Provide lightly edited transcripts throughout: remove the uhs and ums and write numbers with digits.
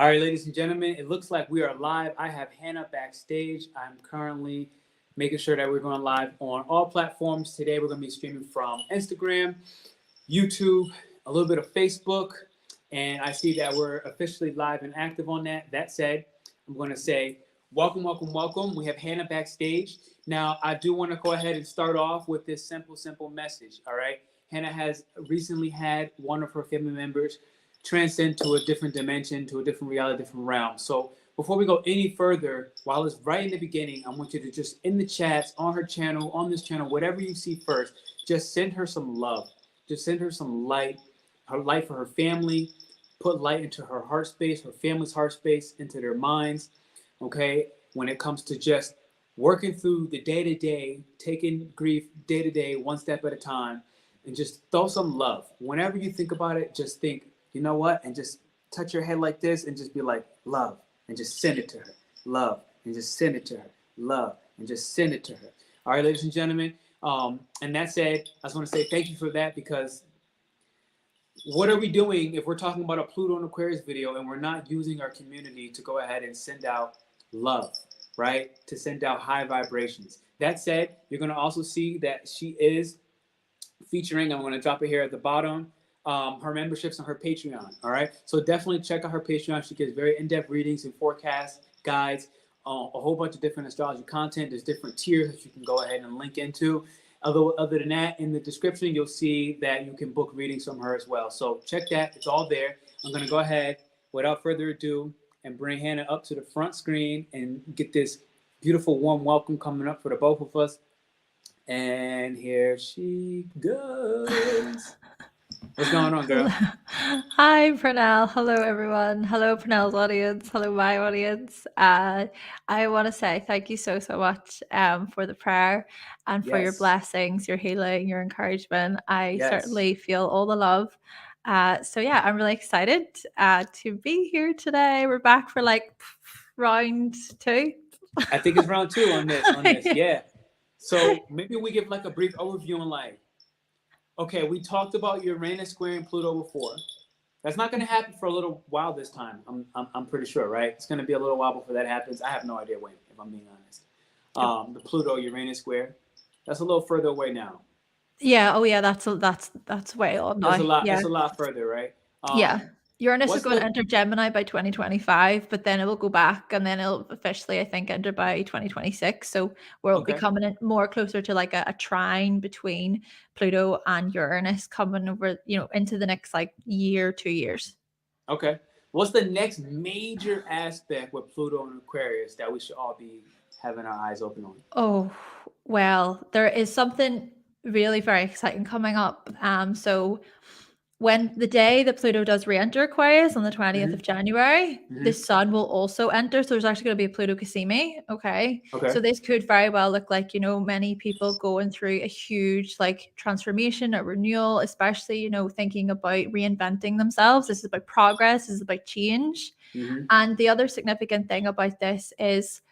All right, ladies and gentlemen, it looks like we are live. I have Hannah backstage. I'm currently making sure that we're going live on all platforms. Today, we're going to be streaming from Instagram, YouTube, a little bit of Facebook, and I see that we're officially live and active on that. That said, I'm going to say welcome, welcome, welcome. We have Hannah backstage. Now, I do want to go ahead and start off with this simple message, all right? Hannah has recently had one of her family members transcend to a different dimension, to a different reality, different realm. So before we go any further, while it's right in the beginning, I want you to just in the chats, on her channel, on this channel, whatever you see first, just send her some love. Just send her some light, her light for her family, put light into her heart space, her family's heart space, into their minds, okay? When it comes to just working through the day-to-day, taking grief day-to-day, one step at a time, and just throw some love. Whenever you think about it, just think, you know what? And just touch your head like this and just be like, love, and just send it to her. Love, and just send it to her. Love, and just send it to her. All right, ladies and gentlemen. And that said, I just want to say thank you for that, because what are we doing if we're talking about a Pluto and Aquarius video and we're not using our community to go ahead and send out love, right? To send out high vibrations. That said, you're going to also see that she is featuring, I'm going to drop it here at the bottom, her memberships on her Patreon. All right, so definitely check out her Patreon. She gives very in-depth readings and forecasts, guides, a whole bunch of different astrology content. There's different tiers that you can go ahead and link into. Other than that, in the description, you'll see that you can book readings from her as well. So check that. It's all there. I'm going to go ahead, without further ado, and bring Hannah up to the front screen and get this beautiful warm welcome coming up for the both of us. And here she goes. What's going on, girl? Hi, Pernell. Hello, everyone. Hello, Pernell's audience. Hello, my audience. I want to say thank you so much for the prayer and for your blessings, your healing, your encouragement. I certainly feel all the love. So yeah, I'm really excited to be here today. We're back for like round 2. I think it's round 2 on this. Yeah. So maybe we give like a brief overview on like, okay, we talked about Uranus squaring Pluto before. That's not going to happen for a little while this time. I'm pretty sure, right? It's going to be a little while before that happens. I have no idea when, if I'm being honest. The Pluto Uranus square, that's a little further away now. Yeah. Oh, yeah. That's way on now. That's a lot further, right? Yeah. Uranus is going to enter Gemini by 2025, but then it will go back, and then it'll officially, I think, enter by 2026. So we'll be coming more closer to like a trine between Pluto and Uranus coming over, into the next like year, 2 years. Okay. What's the next major aspect with Pluto and Aquarius that we should all be having our eyes open on? Oh, well, there is something really very exciting coming up. So when the day that Pluto does re-enter Aquarius on the 20th of January, the sun will also enter. So there's actually going to be a Pluto Cassimi. Okay. So this could very well look like, many people going through a huge like transformation or renewal, especially, thinking about reinventing themselves. This is about progress. This is about change. And the other significant thing about this is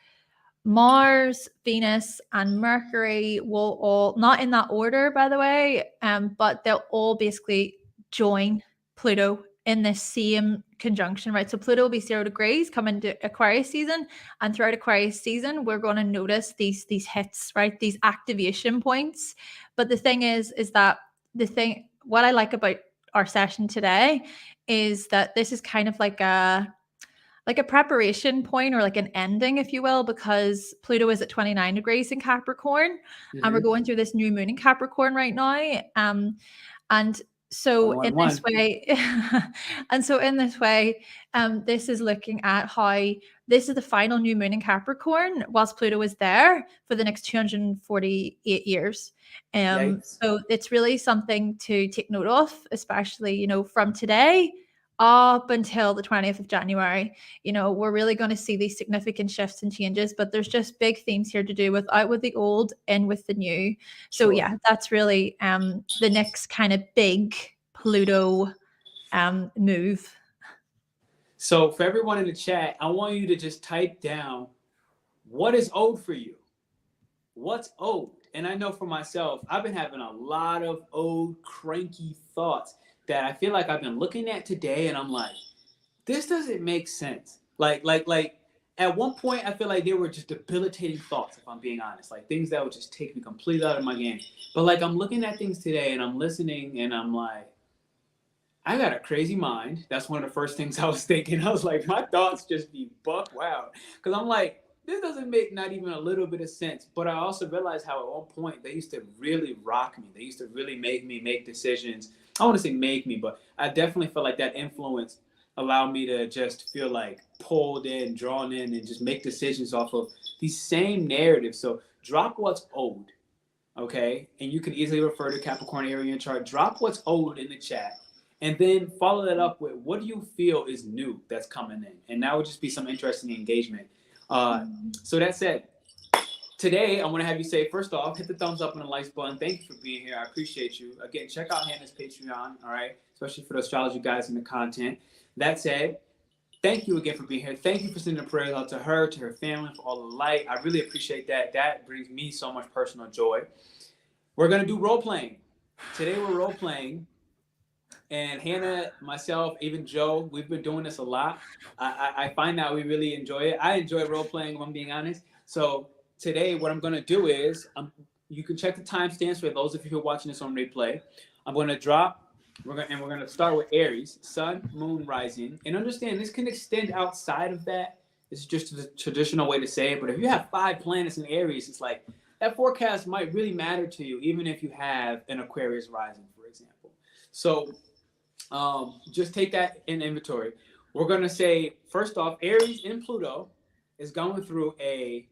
Mars, Venus, and Mercury will all, not in that order, by the way, but they'll all basically join Pluto in this same conjunction, right? So Pluto will be 0 degrees coming to Aquarius season, and throughout Aquarius season, we're going to notice these hits, right? These activation points. But the thing is that what I like about our session today is that this is kind of like a preparation point, or like an ending, if you will, because Pluto is at 29 degrees in Capricorn, and we're going through this new moon in Capricorn right now. And so in this way, this is looking at how this is the final new moon in Capricorn, whilst Pluto is there for the next 248 years. So it's really something to take note of, especially, from today up until the 20th of January. We're really going to see these significant shifts and changes, but there's just big themes here to do with out with the old, in with the new. So yeah, that's really the next kind of big Pluto move. So for everyone in the chat, I want you to just type down, what is old for you? What's old? And I know for myself, I've been having a lot of old cranky thoughts that I feel like I've been looking at today, and I'm like, this doesn't make sense. Like at one point, I feel like they were just debilitating thoughts, if I'm being honest. Like things that would just take me completely out of my game. But like I'm looking at things today and I'm listening and I'm like, I got a crazy mind. That's one of the first things I was thinking. I was like, my thoughts just be buck wild. Because I'm like, this doesn't make not even a little bit of sense. But I also realized how at one point they used to really rock me. They used to really make me make decisions. I want to say make me, but I definitely felt like that influence allowed me to just feel like pulled in, drawn in, and just make decisions off of these same narratives. So drop what's old, okay? And you can easily refer to Capricorn area chart. Drop what's old in the chat. And then follow that up with what do you feel is new that's coming in? And that would just be some interesting engagement. So that said, today I want to have you say, first off, hit the thumbs up and the likes button. Thank you for being here. I appreciate you. Again, check out Hannah's Patreon, all right? Especially for the astrology guys and the content. That said, thank you again for being here. Thank you for sending the prayers out to her, to her family, for all the light. I really appreciate that. That brings me so much personal joy. We're going to do role-playing. Today we're role-playing. And Hannah, myself, even Joe, we've been doing this a lot. I find that we really enjoy it. I enjoy role-playing, if I'm being honest. So today what I'm going to do is, you can check the timestamps for those of you who are watching this on replay. I'm going to drop, we're going to start with Aries, Sun, Moon, Rising. And understand, this can extend outside of that. This is just the traditional way to say it. But if you have 5 planets in Aries, it's like that forecast might really matter to you, even if you have an Aquarius rising, for example. So just take that in inventory. We're going to say, first off, Aries in Pluto is going through an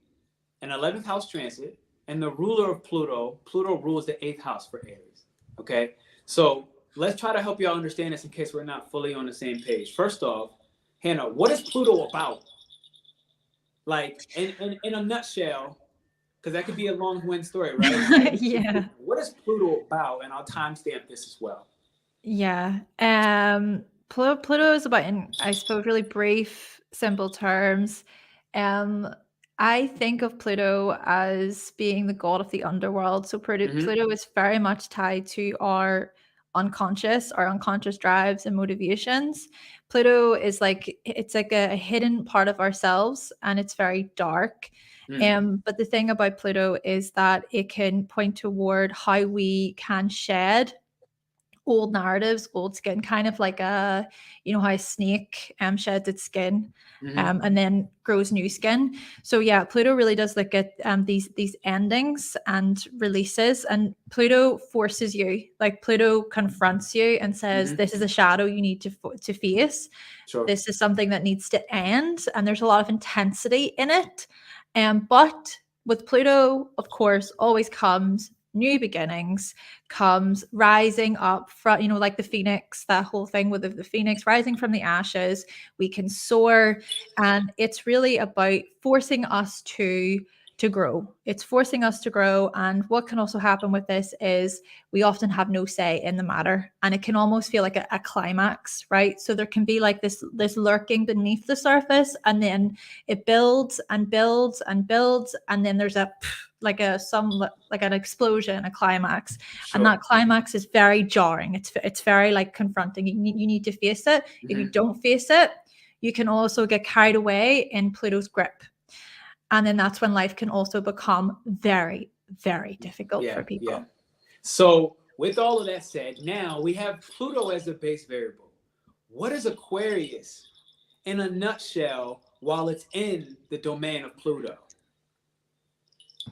11th house transit, and the ruler of Pluto rules the 8th house for Aries. Okay, so let's try to help y'all understand this in case we're not fully on the same page. First off, Hannah, what is Pluto about? Like in a nutshell, because that could be a long-winded story, right? Yeah. What is Pluto about? And I'll timestamp this as well. Yeah. Pluto is about, in, I suppose, really brief, simple terms. I think of Pluto as being the god of the underworld. So Pluto is very much tied to our unconscious drives and motivations. Pluto is like, it's like a hidden part of ourselves, and it's very dark. But the thing about Pluto is that it can point toward how we can shed old narratives, old skin, kind of like a, you know, how a snake sheds its skin and then grows new skin. So yeah, Pluto really does look at these endings and releases, and Pluto forces you, like Pluto confronts you and says, this is a shadow you need to face. Sure. This is something that needs to end, and there's a lot of intensity in it. But with Pluto, of course, always comes new beginnings, comes rising up from, you know, like the phoenix, that whole thing with the phoenix rising from the ashes. We can soar, and it's really about forcing us to grow. It's forcing us to grow. And what can also happen with this is we often have no say in the matter, and it can almost feel like a climax, right? So there can be like this lurking beneath the surface, and then it builds and builds and builds, and then there's like an explosion, a climax. Sure. And that climax is very jarring. It's very like confronting. You need to face it. If you don't face it, you can also get carried away in Pluto's grip. And then that's when life can also become very, very difficult for people. Yeah. So with all of that said, now we have Pluto as the base variable. What is Aquarius in a nutshell while it's in the domain of Pluto?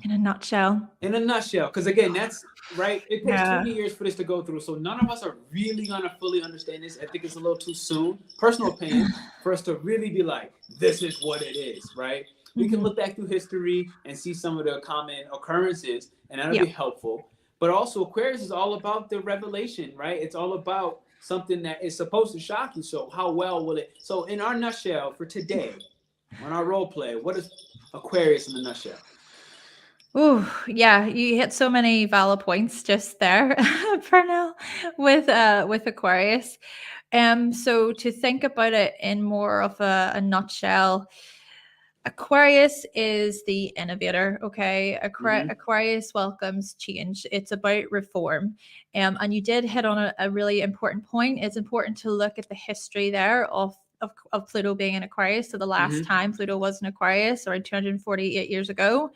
In a nutshell. Because again, that's right. It takes 20 years for this to go through. So none of us are really going to fully understand this. I think it's a little too soon, personal opinion, for us to really be like, this is what it is, right? We can look back through history and see some of the common occurrences, and that'll be helpful. But also, Aquarius is all about the revelation, right? It's all about something that is supposed to shock you. So how well will it? So in our nutshell for today, on our role play, what is Aquarius in a nutshell? Oh, yeah, you hit so many valid points just there, Pernell, with Aquarius. So to think about it in more of a nutshell, Aquarius is the innovator, okay? Aquarius welcomes change. It's about reform. And you did hit on a really important point. It's important to look at the history there of of Pluto being in Aquarius. So the last time Pluto was in Aquarius, around 248 years ago,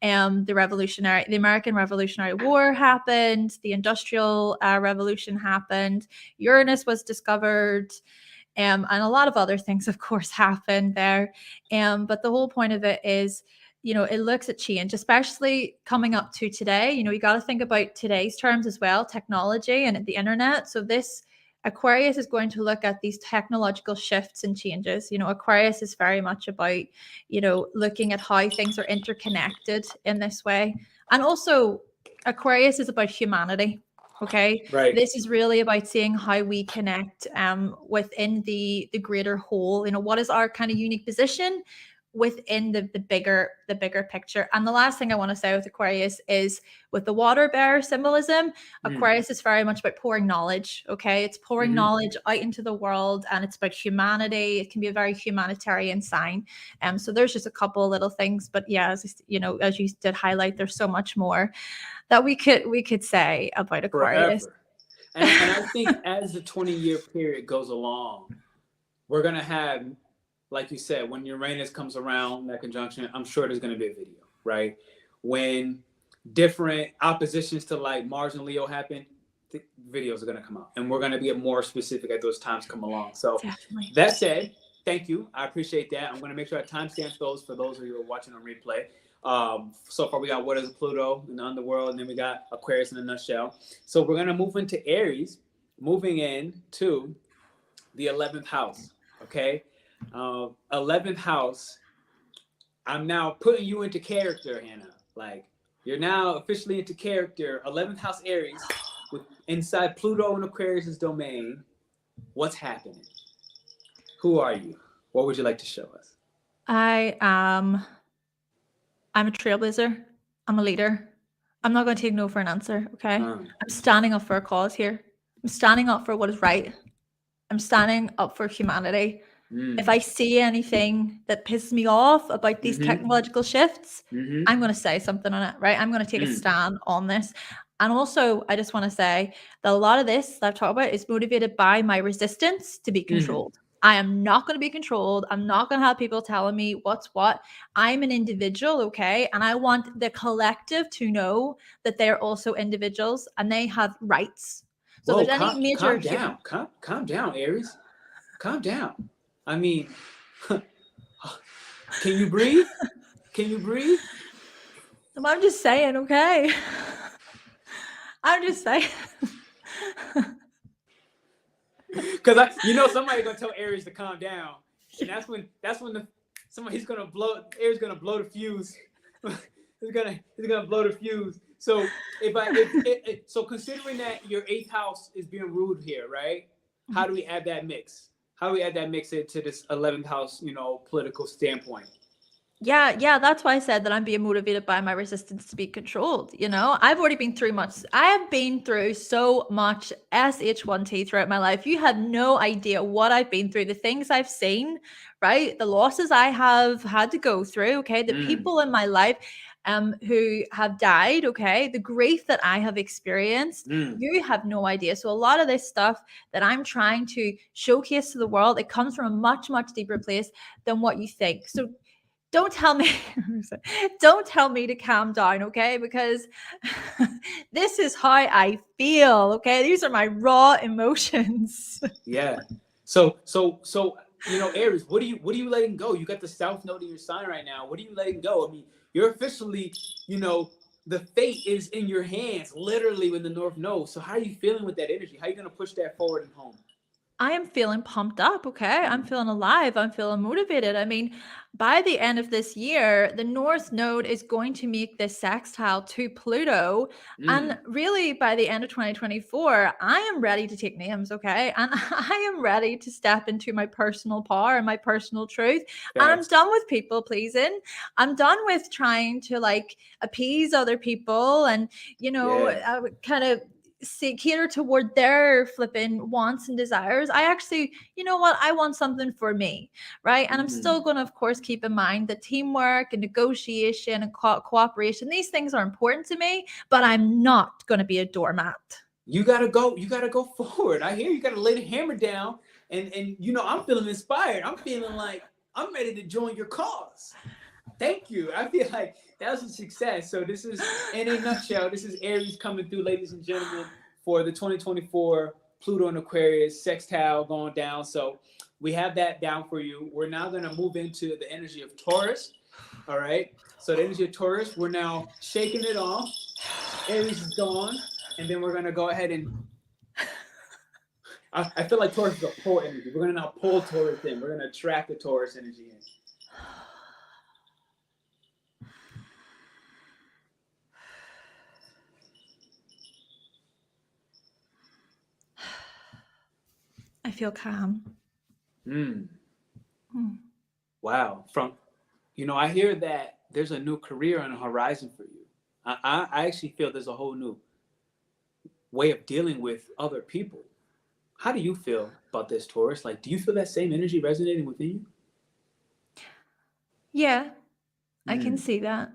the American Revolutionary War happened, the Industrial Revolution happened, Uranus was discovered, and a lot of other things, of course, happened there. But the whole point of it is, it looks at change, especially coming up to today. You got to think about today's terms as well, technology and the internet. So this Aquarius is going to look at these technological shifts and changes. Aquarius is very much about, looking at how things are interconnected in this way. And also Aquarius is about humanity. Okay. Right. This is really about seeing how we connect within the greater whole. What is our kind of unique position within the bigger picture. And the last thing I want to say with Aquarius is, with the water bearer symbolism, Aquarius is very much about pouring knowledge. Okay. It's pouring knowledge out into the world, and it's about humanity. It can be a very humanitarian sign. So there's just a couple of little things, but yeah, as you did highlight, there's so much more that we could say about Aquarius. Forever. And I think as the 20-year period goes along, we're going to have, like you said, when Uranus comes around, that conjunction, I'm sure there's going to be a video, right? When different oppositions to like Mars and Leo happen, the videos are going to come out. And we're going to get more specific as those times come along. So Definitely. That said, thank you. I appreciate that. I'm going to make sure I timestamp those for those of you who are watching on replay. So far we got what is Pluto in the underworld, and then we got Aquarius in a nutshell. So we're going to move into Aries, moving into the 11th house. Okay. 11th house. I'm now putting you into character, Hannah. Like, you're now officially into character. 11th house Aries, with inside Pluto and Aquarius's domain. What's happening? Who are you? What would you like to show us? I'm a trailblazer. I'm a leader. I'm not going to take no for an answer. Okay. I'm standing up for a cause here. I'm standing up for what is right. I'm standing up for humanity. If I see anything that pisses me off about these technological shifts, I'm going to say something on it, right? I'm going to take a stand on this. And also, I just want to say that a lot of this that I've talked about is motivated by my resistance to be controlled. I am not going to be controlled. I'm not going to have people telling me what's what. I'm an individual, okay? And I want the collective to know that they're also individuals and they have rights. So whoa, there's any major... Calm down, Aries. Calm down. I mean, can you breathe? Can you breathe? I'm just saying, okay? I'm just saying. Because somebody's gonna tell Aries to calm down, and that's when Aries gonna blow the fuse. he's gonna blow the fuse. So so considering that your 8th house is being ruled here, right? How do we add that mix? How do we add that mix into this 11th house, political standpoint? Yeah, that's why I said that I'm being motivated by my resistance to be controlled. I've already been through much. I have been through so much SH1T throughout my life. You have no idea what I've been through, the things I've seen, right? The losses I have had to go through, okay? The people in my life who have died, okay? The grief that I have experienced, you have no idea. So a lot of this stuff that I'm trying to showcase to the world, it comes from a much, much deeper place than what you think. So don't tell me to calm down, okay? Because this is how I feel, okay? These are my raw emotions. Yeah. So Aries, what are you letting go? You got the South Node in your sign right now. What are you letting go? I mean, you're officially, the fate is in your hands, literally, in the North Node. So how are you feeling with that energy? How are you going to push that forward and home? I am feeling pumped up, okay? I'm feeling alive. I'm feeling motivated. I mean, by the end of this year, the North Node is going to make this sextile to Pluto. And really, by the end of 2024, I am ready to take names, okay? And I am ready to step into my personal power and my personal truth. And I'm done with people pleasing. I'm done with trying to appease other people and, kind of cater toward their flipping wants and desires. I actually, I want something for me, right? And I'm still going to, of course, keep in mind that teamwork and negotiation and cooperation, these things are important to me, but I'm not going to be a doormat. You gotta go forward. I hear you gotta lay the hammer down. And you know, I'm feeling inspired. I'm feeling like I'm ready to join your cause. Thank you. I feel like that was a success. So this is, in a nutshell, this is Aries coming through, ladies and gentlemen, for the 2024 Pluto and Aquarius sextile going down. So we have that down for you. We're now going to move into the energy of Taurus. All right. So the energy of Taurus, we're now shaking it off. Aries is gone. And then we're going to go ahead and, I feel like Taurus is a pull energy. We're going to now pull Taurus in. We're going to attract the Taurus energy in. I feel calm. Wow. I hear that there's a new career on the horizon for you. I actually feel there's a whole new way of dealing with other people. How do you feel about this, Taurus? Like, do you feel that same energy resonating within you? Yeah, I can see that.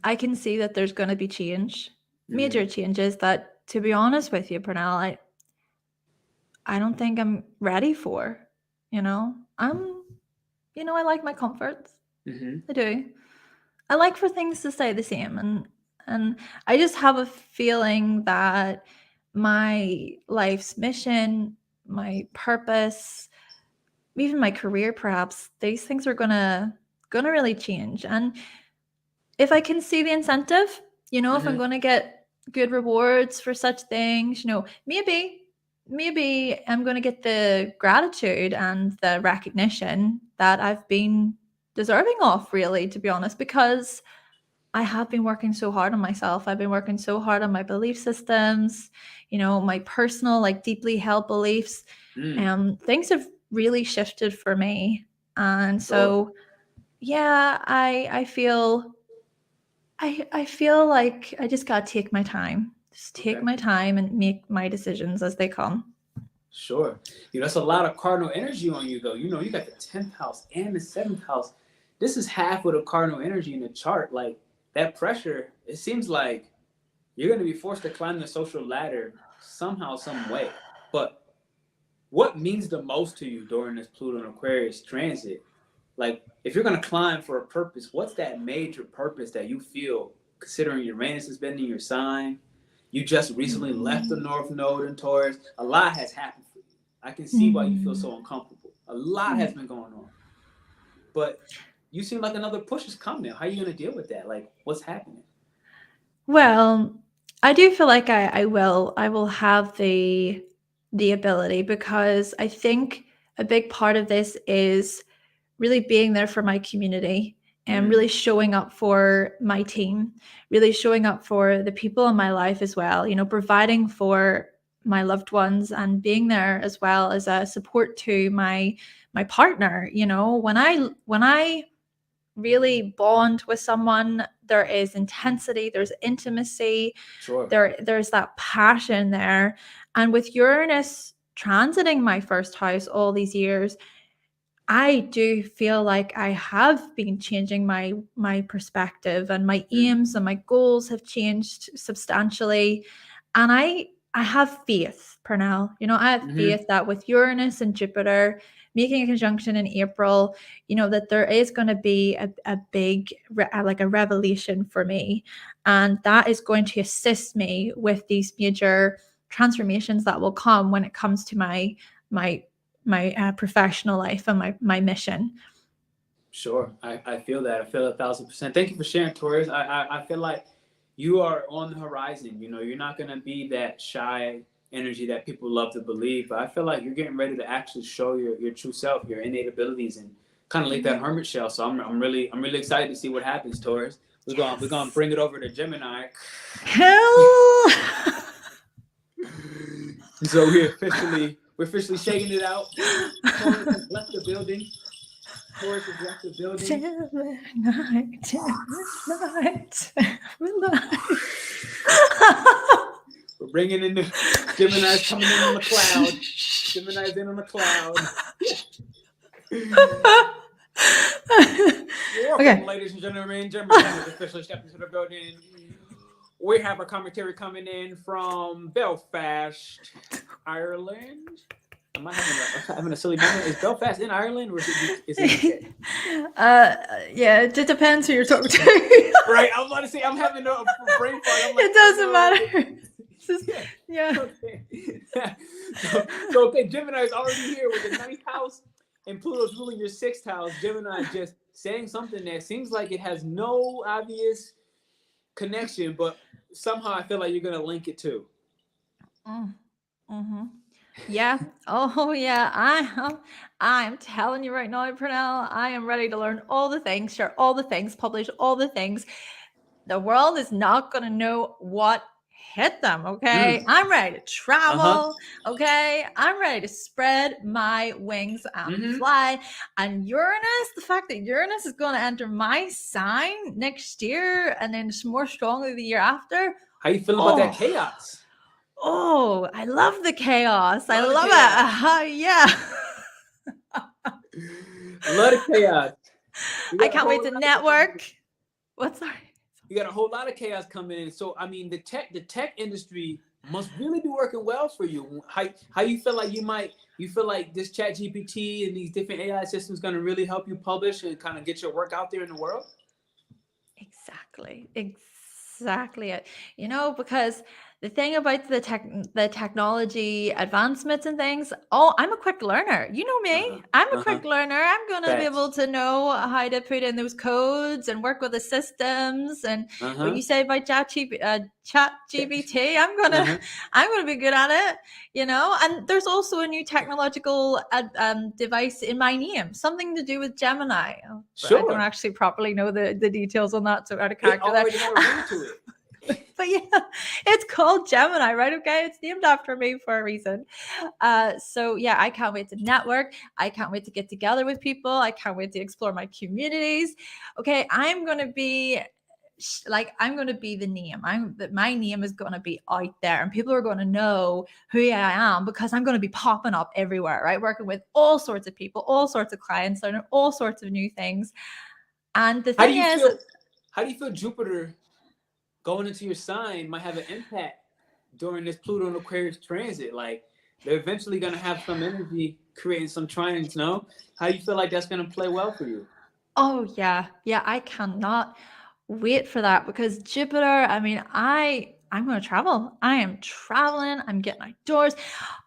I can see that there's going to be change, major changes that, to be honest with you, Pernell, I don't think I'm ready for. I like my comforts. I do. I like for things to stay the same, and I just have a feeling that my life's mission, my purpose, even my career, perhaps these things are gonna really change. And if I can see the incentive, if I'm gonna get good rewards for such things, maybe I'm gonna get the gratitude and the recognition that I've been deserving of, really, to be honest, because I have been working so hard on myself. I've been working so hard on my belief systems, my personal, like, deeply held beliefs. Things have really shifted for me. And so, yeah, I feel like I just got to take my time. Just take my time and make my decisions as they come. Sure. That's a lot of cardinal energy on you, though. You got the 10th house and the 7th house. This is half of the cardinal energy in the chart. Like, that pressure, it seems like you're going to be forced to climb the social ladder somehow, some way. But what means the most to you during this Pluto and Aquarius transit? Like, if you're going to climb for a purpose, what's that major purpose that you feel, considering Uranus has been in your sign? You just recently left the North Node in Taurus. A lot has happened for you. I can see why you feel so uncomfortable. A lot has been going on. But you seem like another push is coming. How are you going to deal with that? Like, what's happening? Well, I do feel like I will have the ability, because I think a big part of this is really being there for my community and really showing up for my team, really showing up for the people in my life as well, providing for my loved ones and being there as well as a support to my partner. When I really bond with someone, there is intensity, there's intimacy, Sure. There's that passion there. And with Uranus transiting my first house all these years, I do feel like I have been changing my perspective, and my aims and my goals have changed substantially. And I have faith, Pernell. I have faith that with Uranus and Jupiter making a conjunction in April, that there is going to be a big, like a revelation for me. And that is going to assist me with these major transformations that will come when it comes to my professional life and my mission. Sure. I feel that. I feel 1,000%. Thank you for sharing, Taurus. I feel like you are on the horizon. You're not going to be that shy energy that people love to believe, but I feel like you're getting ready to actually show your true self, your innate abilities, and kind of leave that hermit shell. So I'm really excited to see what happens, Taurus. We're gonna bring it over to Gemini. Hell. So we're officially shaking it out. Taurus has left the building. Taurus has left the building. We're bringing in the Gemini's coming in on the cloud. Gemini's in on the cloud. Welcome, ladies and gentlemen. Gemini has officially stepped into the building. We have a commentary coming in from Belfast, Ireland. Am I having a silly moment? Is Belfast in Ireland or is it UK? Yeah, it depends who you're talking to. Right, I was about to say I'm having a brain fart. I'm like, it doesn't matter. Yeah. Okay. so okay, Gemini is already here with the 9th house, and Pluto's ruling your 6th house. Gemini is just saying something that seems like it has no obvious connection, but somehow I feel like you're gonna link it too. Mm-hmm. Yeah. Oh, yeah. I'm telling you right now, Pernell, I am ready to learn all the things, share all the things, publish all the things. The world is not going to know what hit them. Okay. I'm ready to travel. Okay. I'm ready to spread my wings and fly. And Uranus, the fact that Uranus is going to enter my sign next year and then more strongly the year after. How you feeling about that chaos? Oh, I love the chaos. I love it. Yeah. A lot of chaos. I can't wait to network. What's that? You got a whole lot of chaos coming in. So I mean, the tech industry must really be working well for you. How you feel like you feel like this Chat GPT and these different AI systems going to really help you publish and kind of get your work out there in the world? Exactly it. Because the thing about the technology advancements and things, I'm a quick learner. You know me. I'm a quick learner. I'm going to be able to know how to put in those codes and work with the systems. And what you say about Chat GPT, I'm going to be good at it, And there's also a new technological device in my name, something to do with Gemini. Sure. I don't actually properly know the details on that, so out of character there. But yeah, it's called Gemini, right? Okay, it's named after me for a reason. So yeah, I can't wait to network. I can't wait to get together with people. I can't wait to explore my communities. Okay, I'm going to be the name. My name is going to be out there, and people are going to know who I am because I'm going to be popping up everywhere, right? Working with all sorts of people, all sorts of clients, learning all sorts of new things. And the thing is, how do you feel Jupiter going into your sign might have an impact during this Pluto and Aquarius transit? Like, they're eventually going to have some energy creating some trines, no? How do you feel like that's going to play well for you? Oh, yeah. Yeah, I cannot wait for that because Jupiter, I mean, I'm going to travel. I am traveling. I'm getting outdoors.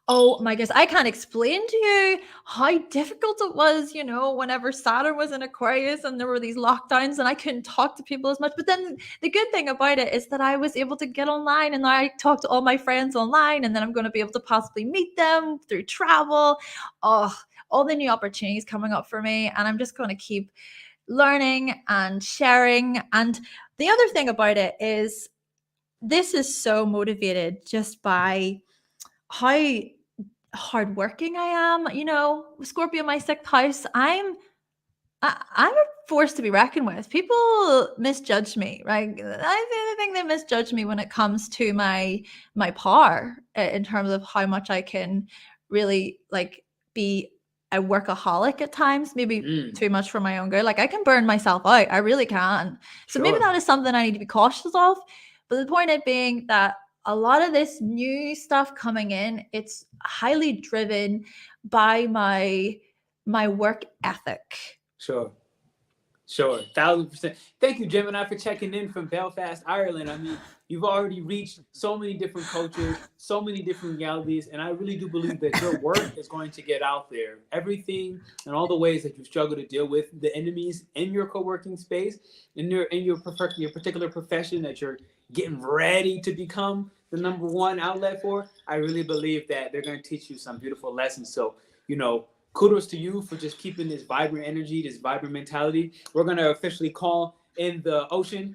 Oh my goodness, I can't explain to you how difficult it was, whenever Saturn was in Aquarius and there were these lockdowns and I couldn't talk to people as much. But then the good thing about it is that I was able to get online and I talk to all my friends online, and then I'm going to be able to possibly meet them through travel. Oh, all the new opportunities coming up for me. And I'm just going to keep learning and sharing. And the other thing about it is this is so motivated just by how hardworking I am. Scorpio, my 6th house, I'm a force to be reckoned with. People misjudge me, right? I think they misjudge me when it comes to my power in terms of how much I can really be a workaholic at times, maybe too much for my own good. Like I can burn myself out. I really can. So maybe that is something I need to be cautious of. But the point it being that a lot of this new stuff coming in, it's highly driven by my work ethic. Sure. 1,000%. Thank you, Gemini, for checking in from Belfast, Ireland. I mean, you've already reached so many different cultures, so many different realities, and I really do believe that your work is going to get out there. Everything and all the ways that you struggle to deal with the enemies in your co-working space, in your particular profession that you're getting ready to become the number one outlet for, I really believe that they're going to teach you some beautiful lessons. So, kudos to you for just keeping this vibrant energy, this vibrant mentality. We're going to officially call in the ocean,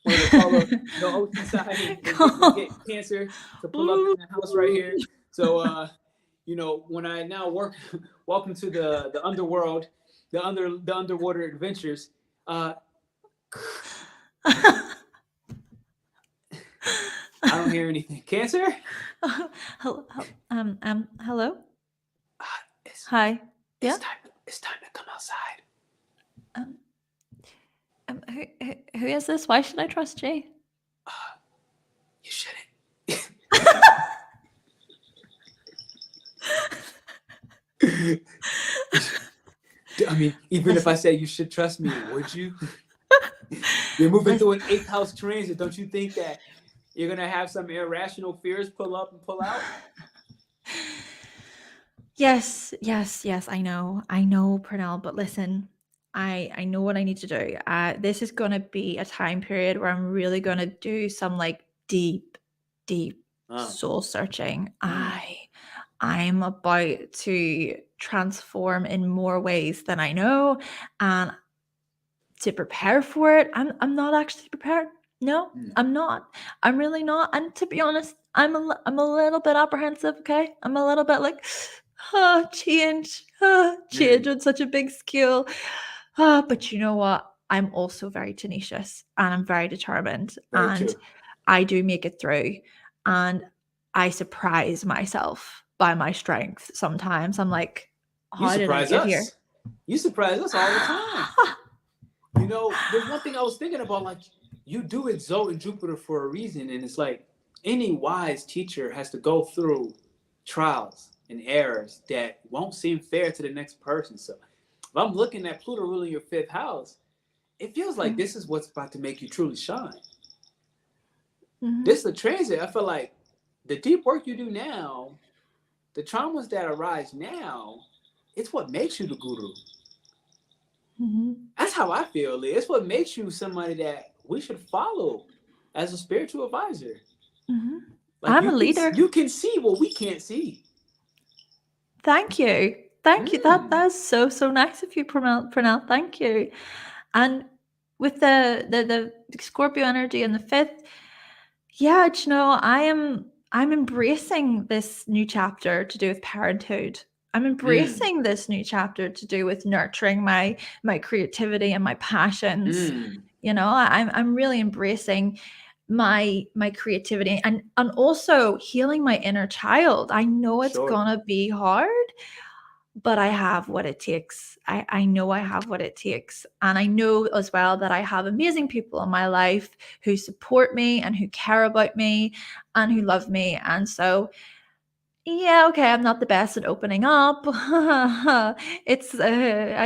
or the ocean side, and get Cancer to pull up in the house right here. So, when I now welcome to the underworld, the underwater adventures. I don't hear anything. Cancer? Hello. Hi. It's time to come outside. Who is this? Why should I trust you? You shouldn't. I mean, even if I say you should trust me, would you? You're moving through an 8th house transit. Don't you think that you're going to have some irrational fears pull up and pull out? Yes, I know, Pernell, but listen, I know what I need to do. This is going to be a time period where I'm really going to do some like deep soul searching. I'm about to transform in more ways than I know, and to prepare for it, I'm not actually prepared. No, I'm not. I'm really not. And to be honest, I'm a little bit apprehensive. Okay, I'm a little bit like, change on such a big scale. But you know what? I'm also very tenacious and I'm very determined, Very and true. I do make it through. And I surprise myself by my strength. Sometimes I'm like, You how did I surprise get here? us. You surprise us all the time. You know, there's one thing I was thinking about, like, you do exalt in Jupiter for a reason, and it's like any wise teacher has to go through trials and errors that won't seem fair to the next person. So if I'm looking at Pluto ruling your 5th house, it feels like this is what's about to make you truly shine. This is the transit. I feel like the deep work you do now, the traumas that arise now, it's what makes you the guru. That's how I feel. It's what makes you somebody that we should follow as a spiritual advisor. Like I'm a leader. You can see what we can't see. Thank you. That's so nice of you, Pernell. Thank you. And with the Scorpio energy in the 5th, yeah, you know, I'm embracing this new chapter to do with parenthood. I'm embracing this new chapter to do with nurturing my creativity and my passions. You know, I'm really embracing my creativity and also healing my inner child. I know it's gonna be hard, but I have what it takes. I know I have what it takes. And I know as well that I have amazing people in my life who support me and who care about me and who love me. And so, yeah, okay, I'm not the best at opening up. I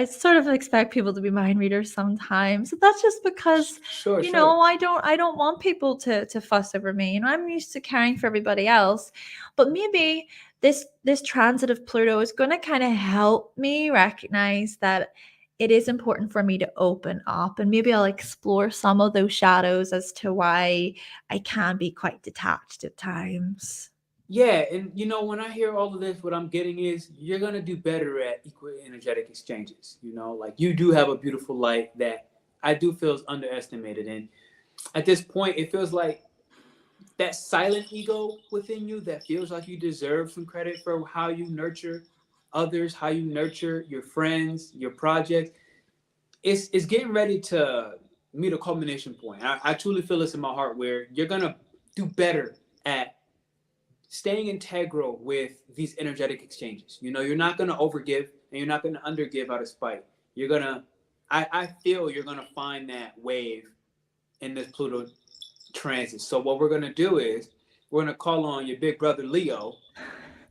sort of expect people to be mind readers sometimes. That's just because, you know, I don't want people to fuss over me. You know, I'm used to caring for everybody else. But maybe this transit of Pluto is going to kind of help me recognize that it is important for me to open up, and maybe I'll explore some of those shadows as to why I can be quite detached at times. Yeah, and you know, when I hear all of this, what I'm getting is you're gonna do better at equal energetic exchanges. You know, like you do have a beautiful light that I do feel is underestimated, and at this point, it feels like that silent ego within you that feels like you deserve some credit for how you nurture others, how you nurture your friends, your projects. It's getting ready to meet a culmination point. I truly feel this in my heart where you're gonna do better at staying integral with these energetic exchanges. You know, you're not going to overgive and you're not going to undergive out of spite. You're going to, I feel you're going to find that wave in this Pluto transit. So what we're going to do is we're going to call on your big brother Leo,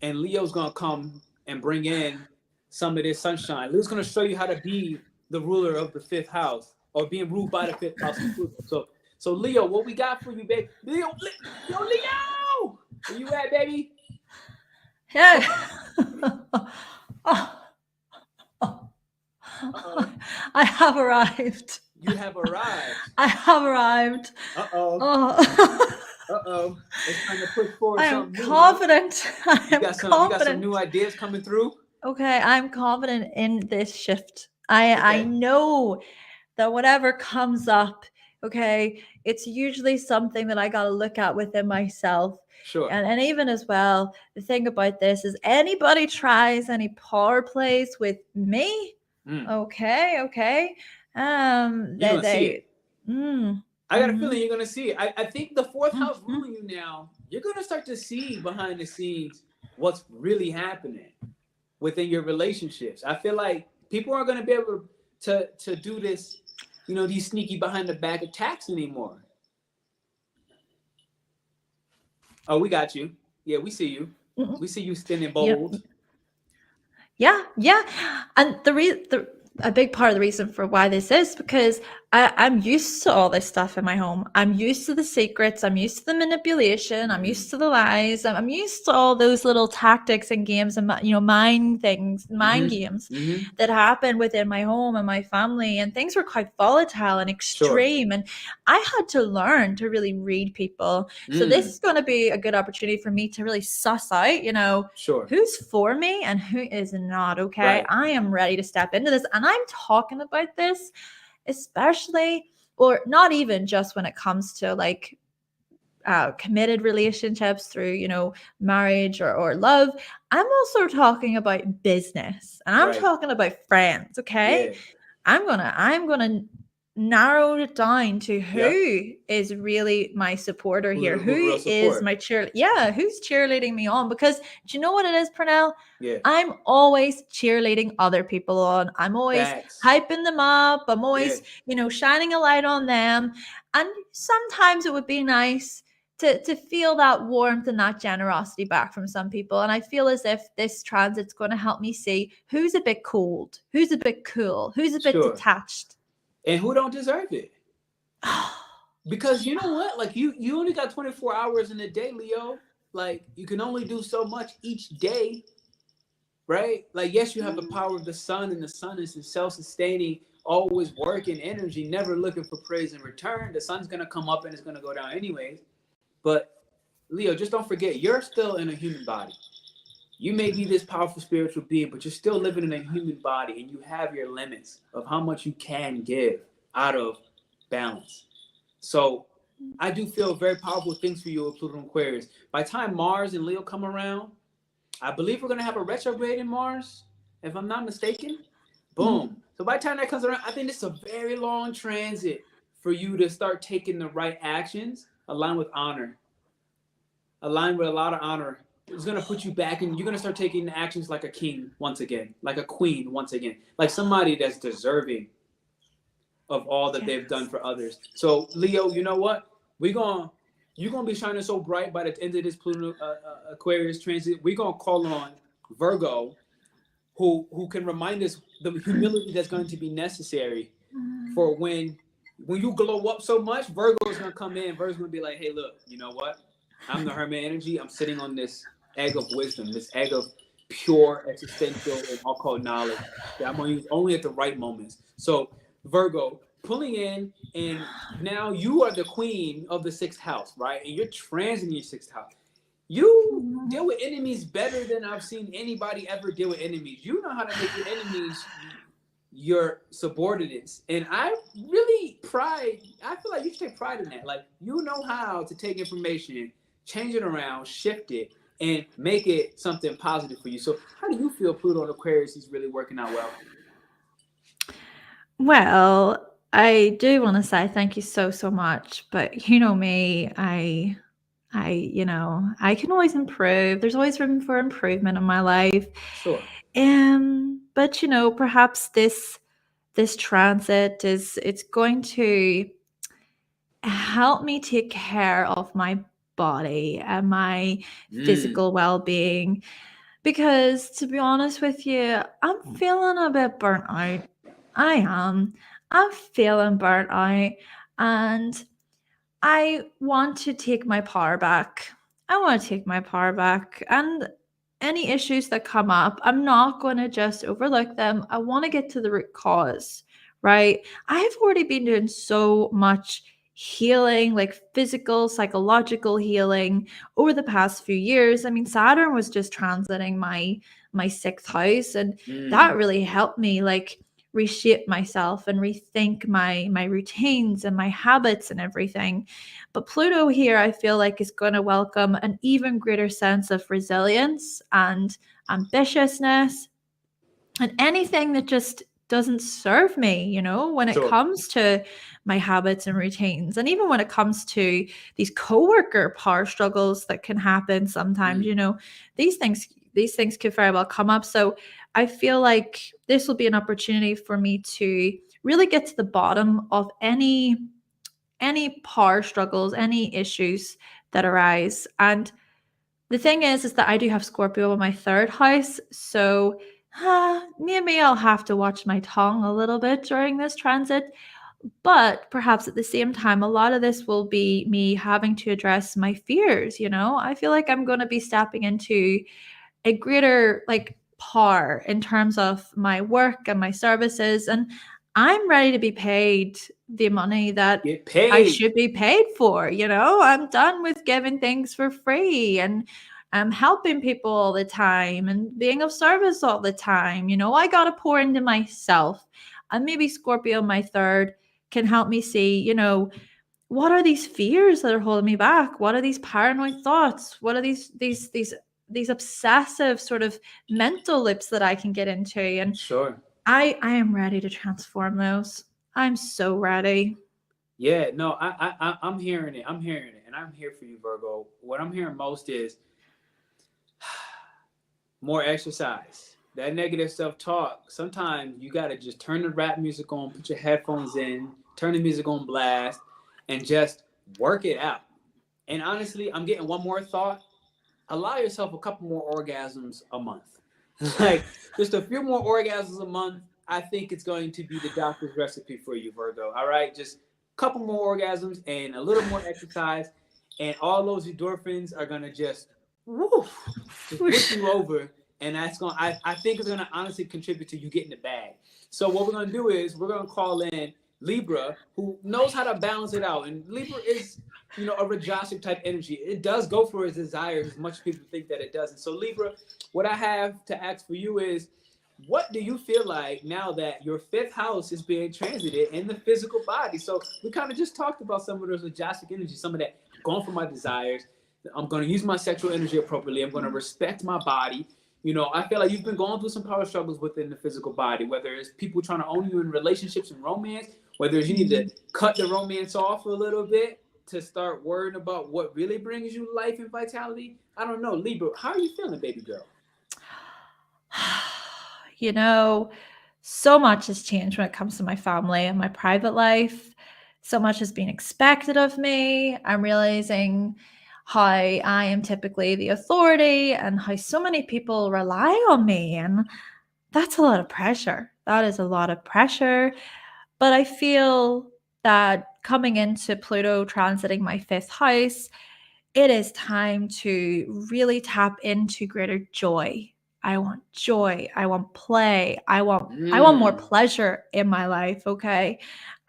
and Leo's going to come and bring in some of this sunshine. Leo's going to show you how to be the ruler of the 5th house, or being ruled by the 5th house of Pluto. So Leo, what we got for you, babe? Leo! Where you at, baby? Yeah. I have arrived. You have arrived. I have arrived. It's time to push forward. I am confident. You got some new ideas coming through? Okay, I'm confident in this shift. I know that whatever comes up, okay, it's usually something that I got to look at within myself. Sure. And even as well, the thing about this is anybody tries any power plays with me, okay. You're gonna see it. I got a feeling you're gonna see it. I think the 4th house ruling you now, you're gonna start to see behind the scenes what's really happening within your relationships. I feel like people aren't gonna be able to do this, you know, these sneaky behind the back attacks anymore. Oh, we got you. Yeah, we see you. We see you standing bold. Yeah. And a big part of the reason for why this is because I'm used to all this stuff in my home. I'm used to the secrets. I'm used to the manipulation. I'm used to the lies. I'm used to all those little tactics and games and mind games that happen within my home and my family. And things were quite volatile and extreme. And I had to learn to really read people. So this is going to be a good opportunity for me to really suss out, who's for me and who is not. Okay. Right. I am ready to step into this. And I'm talking about this, especially, or not even just when it comes to like committed relationships through, marriage or love. I'm also talking about business, and I'm talking about friends. Okay. Yeah. I'm gonna narrow it down to who is really my supporter here, who is my who's cheerleading me on, because do you know what it is, Pernell? I'm always cheerleading other people on. I'm always hyping them up. I'm always shining a light on them. And sometimes it would be nice to feel that warmth and that generosity back from some people. And I feel as if this transit's going to help me see who's a bit cold, who's a bit cool, who's a bit detached, and who don't deserve it. Because you know what? Like you only got 24 hours in a day, Leo. Like you can only do so much each day, right? Like yes, you have the power of the sun, and the sun is self-sustaining, always working energy, never looking for praise in return. The sun's gonna come up and it's gonna go down anyways. But Leo, just don't forget, you're still in a human body. You may be this powerful spiritual being, but you're still living in a human body, and you have your limits of how much you can give out of balance. So I do feel very powerful things for you with Pluto and Aquarius. By the time Mars and Leo come around, I believe we're going to have a retrograde in Mars, if I'm not mistaken. Boom. So by the time that comes around, I think this is a very long transit for you to start taking the right actions, aligned with honor. Aligned with a lot of honor. It's going to put you back, and you're going to start taking actions like a king once again, like a queen once again, like somebody that's deserving of all that they've done for others. So Leo, you know what? You're going to be shining so bright by the end of this Pluto Aquarius transit. We're going to call on Virgo, who can remind us the humility that's going to be necessary for when you glow up so much. Virgo is going to come in. Virgo's going to be like, hey, look, you know what? I'm the Hermit energy. I'm sitting on this egg of wisdom, this egg of pure existential and occult knowledge that I'm going to use only at the right moments. So Virgo, pulling in, and now you are the queen of the 6th house, right? And you're transiting your 6th house. You deal with enemies better than I've seen anybody ever deal with enemies. You know how to make your enemies your subordinates. And I feel like you should take pride in that. Like, you know how to take information, change it around, shift it, and make it something positive for you. So how do you feel Pluto and Aquarius is really working out well? Well, I do want to say thank you so much, but you know me, I can always improve. There's always room for improvement in my life. Sure. But perhaps this transit it's going to help me take care of my body and my physical well-being, because to be honest with you, I'm feeling a bit burnt out. I'm feeling burnt out, and I want to take my power back. And any issues that come up, I'm not going to just overlook them. I want to get to the root cause, right? I've already been doing so much healing, like physical, psychological healing over the past few years. I mean, Saturn was just transiting my 6th house, and that really helped me like reshape myself and rethink my routines and my habits and everything. But Pluto here, I feel like, is going to welcome an even greater sense of resilience and ambitiousness, and anything that just doesn't serve me, when it comes to my habits and routines. And even when it comes to these coworker power struggles that can happen sometimes, these things could very well come up. So I feel like this will be an opportunity for me to really get to the bottom of any power struggles, any issues that arise. And the thing is that I do have Scorpio in my 3rd house. So maybe I'll have to watch my tongue a little bit during this transit. But perhaps at the same time, a lot of this will be me having to address my fears. I feel like I'm going to be stepping into a greater par in terms of my work and my services, and I'm ready to be paid the money that Get I paid. should be paid for. I'm done with giving things for free, and I'm helping people all the time and being of service all the time. I got to pour into myself, and maybe Scorpio, my third, can help me see, what are these fears that are holding me back? What are these paranoid thoughts? What are these obsessive sort of mental loops that I can get into? And Sure. I am ready to transform those. I'm so ready. Yeah, no, I'm hearing it. I'm hearing it. And I'm here for you, Virgo. What I'm hearing most is more exercise. That negative self-talk, sometimes you got to just turn the rap music on, put your headphones in, turn the music on blast, and just work it out. And honestly, I'm getting one more thought. Allow yourself a couple more orgasms a month. Like, just a few more orgasms a month. I think it's going to be the doctor's recipe for you, Virgo. All right? Just a couple more orgasms and a little more exercise. And all those endorphins are going to just whip you over. And that's going to, I think it's going to honestly contribute to you getting the bag. So what we're going to do is we're going to call in Libra, who knows how to balance it out. And Libra is, a Rajasic type energy. It does go for his desires as much as people think that it doesn't. So Libra, what I have to ask for you is, what do you feel like now that your fifth house is being transited in the physical body? So we kind of just talked about some of those Rajasic energies, some of that going for my desires. I'm going to use my sexual energy appropriately. I'm going to respect my body. I feel like you've been going through some power struggles within the physical body, whether it's people trying to own you in relationships and romance, whether it's you need to cut the romance off a little bit to start worrying about what really brings you life and vitality. I don't know. Libra, how are you feeling, baby girl? So much has changed when it comes to my family and my private life. So much has been expected of me. I'm realizing how I am typically the authority and how so many people rely on me. And that's a lot of pressure. That is a lot of pressure. But I feel that coming into Pluto transiting my fifth house, it is time to really tap into greater joy. I want joy. I want play. I want more pleasure in my life, okay?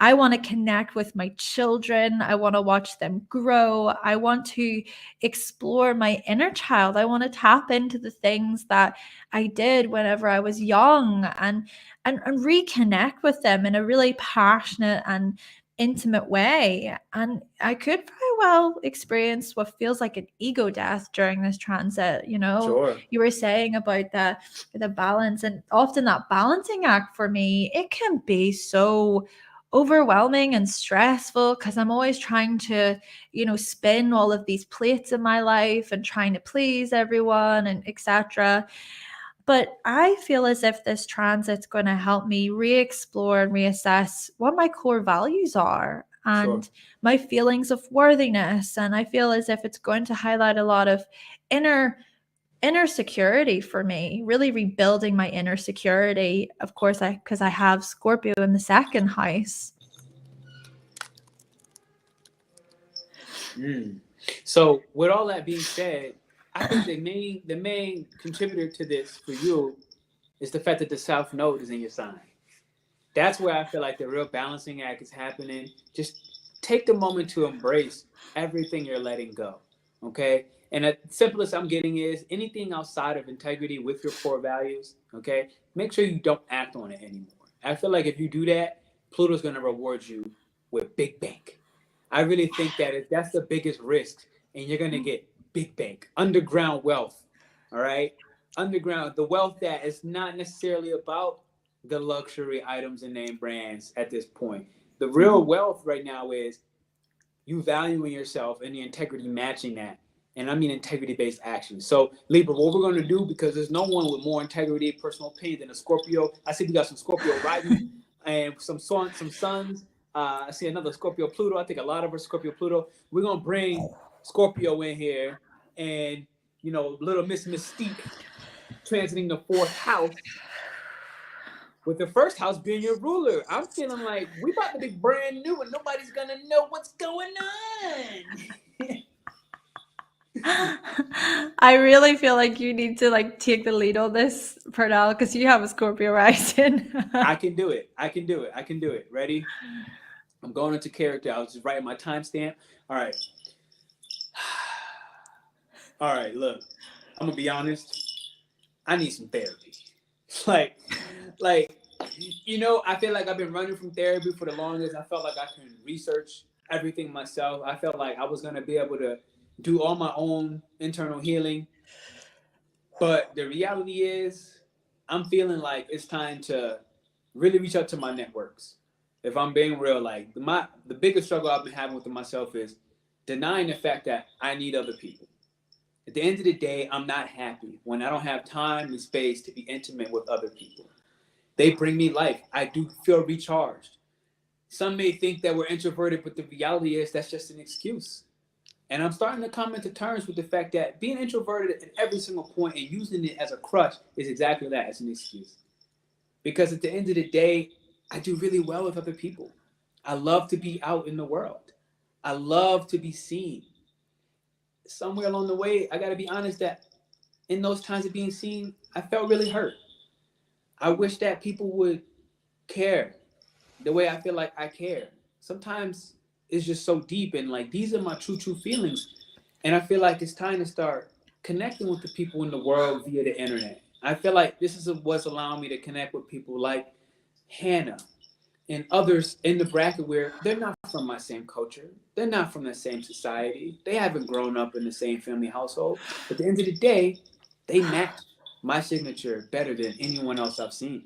I want to connect with my children. I want to watch them grow. I want to explore my inner child. I want to tap into the things that I did whenever I was young and reconnect with them in a really passionate and intimate way. And I could very well experience what feels like an ego death during this transit. Sure. You were saying about the balance, and often that balancing act for me, it can be so overwhelming and stressful because I'm always trying to spin all of these plates in my life and trying to please everyone and etc. But I feel as if this transit's going to help me re-explore and reassess what my core values are and my feelings of worthiness. And I feel as if it's going to highlight a lot of inner security for me, really rebuilding my inner security. Of course, because I have Scorpio in the second house. So with all that being said, I think the main contributor to this for you is the fact that the South Node is in your sign. That's where I feel like the real balancing act is happening. Just take the moment to embrace everything you're letting go, okay? And the simplest I'm getting is anything outside of integrity with your core values, okay? Make sure you don't act on it anymore. I feel like if you do that, Pluto's going to reward you with big bank. I really think that that's the biggest risk, and you're going to get big bank, underground wealth, all right? Underground, the wealth that is not necessarily about the luxury items and name brands at this point. The real wealth right now is you valuing yourself and the integrity matching that. And I mean integrity-based action. So Libra, what we're going to do, because there's no one with more integrity, personal opinion than a Scorpio. I see we got some Scorpio rising and some suns. I see another Scorpio Pluto. I think a lot of us Scorpio Pluto. We're going to bring Scorpio in here and, little Miss Mystique transiting the fourth house. with the first house being your ruler, I'm feeling like we about to be brand new and nobody's gonna know what's going on. I really feel like you need to like take the lead on this, Pernell, because you have a Scorpio rising. I can do it. I can do it. I can do it. Ready? I'm going into character. I was just writing my timestamp. All right. All right, look. I'm gonna be honest. I need some therapy. like, you know, I feel like I've been running from therapy for the longest. I felt like I can research everything myself. I felt like I was gonna be able to do all my own internal healing. But the reality is, I'm feeling like it's time to really reach out to my networks. If I'm being real, like the biggest struggle I've been having with myself is denying the fact that I need other people. At the end of the day, I'm not happy when I don't have time and space to be intimate with other people. They bring me life. I do feel recharged. Some may think that we're introverted, but the reality is that's just an excuse. And I'm starting to come into terms with the fact that being introverted at every single point and using it as a crutch is exactly that, as an excuse. Because at the end of the day, I do really well with other people. I love to be out in the world. I love to be seen. Somewhere along the way, I got to be honest that in those times of being seen, I felt really hurt. I wish that people would care the way I feel like I care. Sometimes it's just so deep, and like these are my true feelings. And I feel like it's time to start connecting with the people in the world via the internet. I feel like this is what's allowing me to connect with people like Hannah and others in the bracket where they're not from my same culture. They're not from the same society. They haven't grown up in the same family household. At the end of the day, they match my signature better than anyone else I've seen.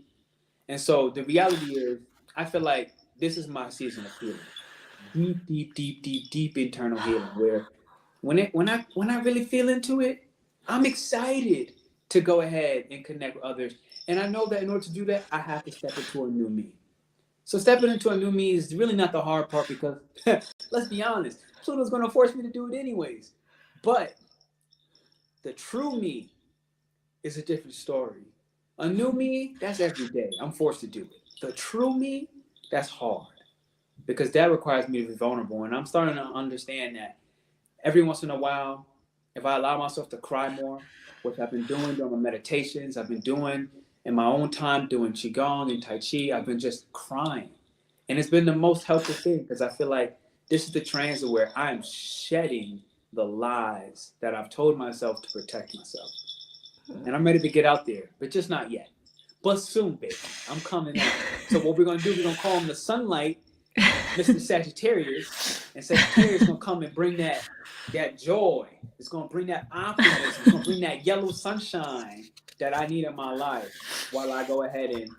And so the reality is, I feel like this is my season of healing. Deep internal healing where when I really feel into it, I'm excited to go ahead and connect with others. And I know that in order to do that, I have to step into a new me. So stepping into a new me is really not the hard part because let's be honest, Pluto's going to force me to do it anyways. But the true me is a different story. A new me, that's every day. I'm forced to do it. The true me, that's hard because that requires me to be vulnerable. And I'm starting to understand that every once in a while, if I allow myself to cry more, which I've been doing during my meditations, I've been doing in my own time doing Qigong and Tai Chi, I've been just crying. And it's been the most helpful thing because I feel like this is the transit where I am shedding the lies that I've told myself to protect myself. And I'm ready to get out there, but just not yet. But soon, baby, I'm coming out. So what we're going to do, we're going to call him the sunlight, Mr. Sagittarius. And Sagittarius is going to come and bring that joy. It's going to bring that optimism. It's going to bring that yellow sunshine that I need in my life while I go ahead and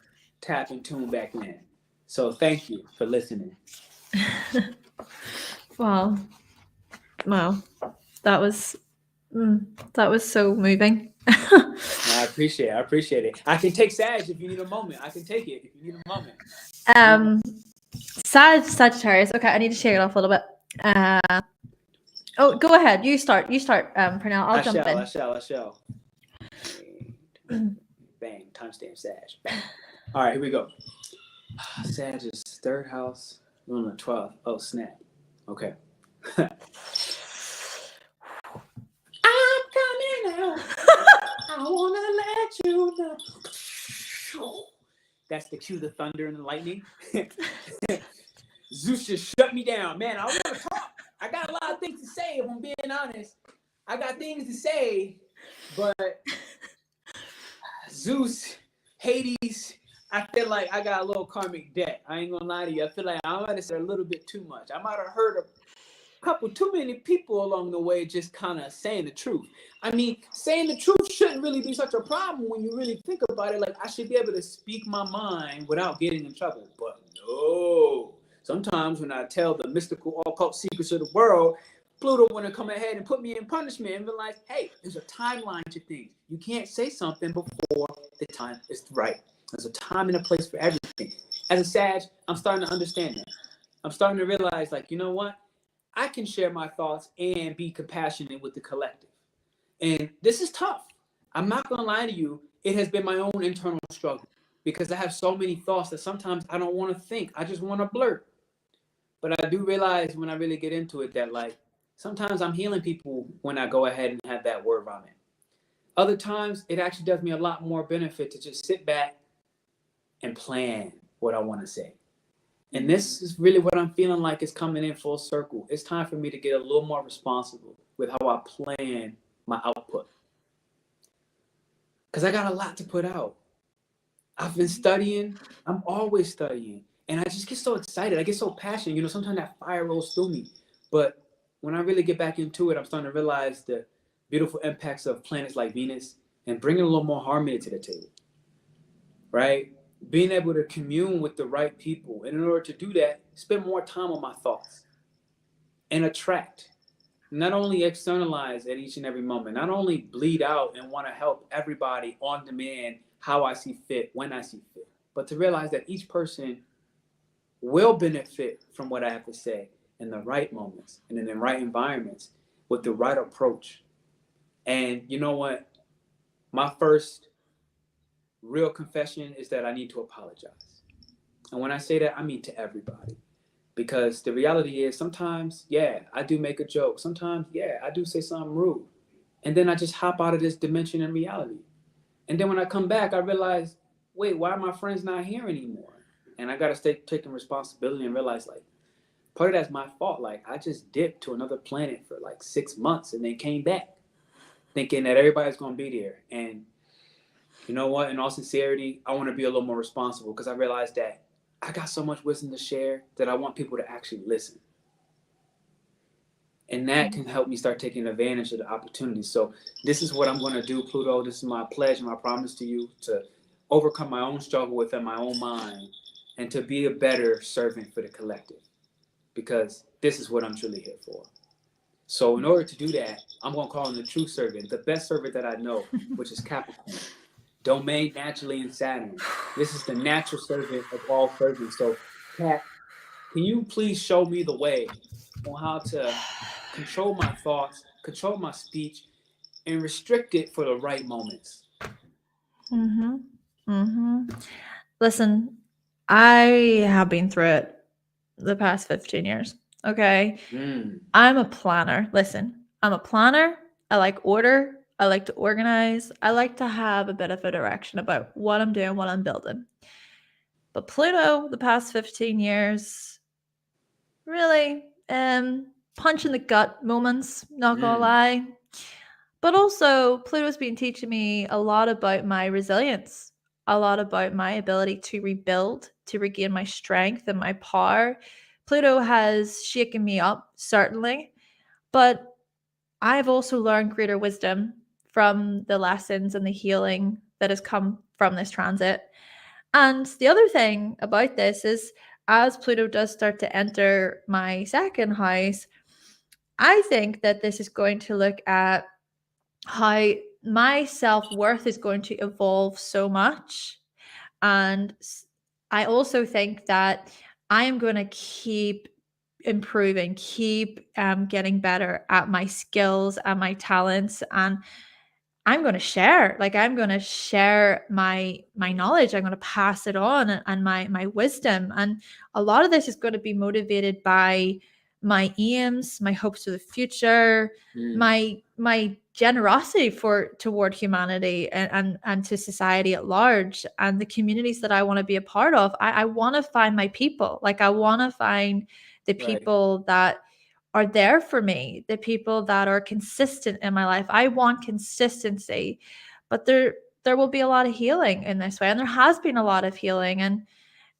tap and tune back in. So thank you for listening. Wow. That was so moving. I appreciate it. I can take Sag if you need a moment. I can take it if you need a moment. Sagittarius. Okay, I need to shake it off a little bit. Go ahead. You start, Pernell. I'll jump in. I shall. Bang. Timestamp Sag. Bang. All right, here we go. Sag is third house. We're on the 12th. Oh, snap. Okay. I'm coming out. I want to let you know. That's the cue, the thunder and the lightning. Zeus just shut me down. Man, I want to talk. I got a lot of things to say, if I'm being honest. I got things to say, but Zeus, Hades, I feel like I got a little karmic debt. I ain't gonna lie to you. I feel like I might have said a little bit too much. I might have hurt a couple too many people along the way just kind of saying the truth. I mean, saying the truth shouldn't really be such a problem when you really think about it. Like, I should be able to speak my mind without getting in trouble. But no. Sometimes when I tell the mystical occult secrets of the world, Pluto want to come ahead and put me in punishment and be like, hey, there's a timeline to things. You can't say something before the time is right. There's a time and a place for everything. As a Sag, I'm starting to understand that. I'm starting to realize, like, you know what? I can share my thoughts and be compassionate with the collective. And this is tough. I'm not going to lie to you. It has been my own internal struggle. because I have so many thoughts that sometimes I don't want to think. I just want to blurt. But I do realize when I really get into it that, like, sometimes I'm healing people when I go ahead and have that word vomit. Other times, it actually does me a lot more benefit to just sit back and plan what I want to say. And this is really what I'm feeling like is coming in full circle. It's time for me to get a little more responsible with how I plan my output. Because I got a lot to put out. I've been studying. I'm always studying. And I just get so excited. I get so passionate. You know, sometimes that fire rolls through me. But when I really get back into it, I'm starting to realize the beautiful impacts of planets like Venus and bringing a little more harmony to the table, right? Being able to commune with the right people. And in order to do that, spend more time on my thoughts and attract. Not only externalize at each and every moment, not only bleed out and want to help everybody on demand how I see fit, when I see fit, but to realize that each person will benefit from what I have to say in the right moments and in the right environments with the right approach. And you know what? My first real confession is that I need to apologize. And when I say that, I mean to everybody. Because the reality is sometimes, yeah, I do make a joke. Sometimes, yeah, I do say something rude. And then I just hop out of this dimension in reality. And then when I come back, I realize, wait, why are my friends not here anymore? And I got to start taking responsibility and realize, like, part of that's my fault. Like, I just dipped to another planet for like 6 months and then came back thinking that everybody's going to be there. And you know what? In all sincerity, I want to be a little more responsible because I realized that I got so much wisdom to share that I want people to actually listen. And that can help me start taking advantage of the opportunities. So this is what I'm going to do, Pluto. This is my pledge and my promise to you, to overcome my own struggle within my own mind and to be a better servant for the collective, because this is what I'm truly here for. So in order to do that, I'm going to call in the true servant, the best servant that I know, which is Capricorn. Domain naturally in Saturn. This is the natural servant of all servants. So, Cap, can you please show me the way on how to control my thoughts, control my speech, and restrict it for the right moments? Listen, I have been through it the past 15 years. Okay. I'm a planner. Listen, I'm a planner. I like order. I like to organize. I like to have a bit of a direction about what I'm doing, what I'm building. But Pluto, the past 15 years, really, punch in the gut moments, not gonna lie. But also, Pluto's been teaching me a lot about my resilience, a lot about my ability to rebuild, to regain my strength and my power. Pluto has shaken me up, certainly, but I've also learned greater wisdom from the lessons and the healing that has come from this transit. And the other thing about this is, as Pluto does start to enter my second house, I think that this is going to look at how my self-worth is going to evolve so much. And I also think that I am going to keep improving, keep getting better at my skills and my talents, and I'm going to share. Like, I'm going to share my knowledge. I'm going to pass it on, and my wisdom. And a lot of this is going to be motivated by my aims, my hopes for the future, my generosity toward humanity and to society at large, and the communities that I want to be a part of. I want to find my people. Like, I want to find the people that are there for me, the people that are consistent in my life. I want consistency, but there will be a lot of healing in this way, and there has been a lot of healing, and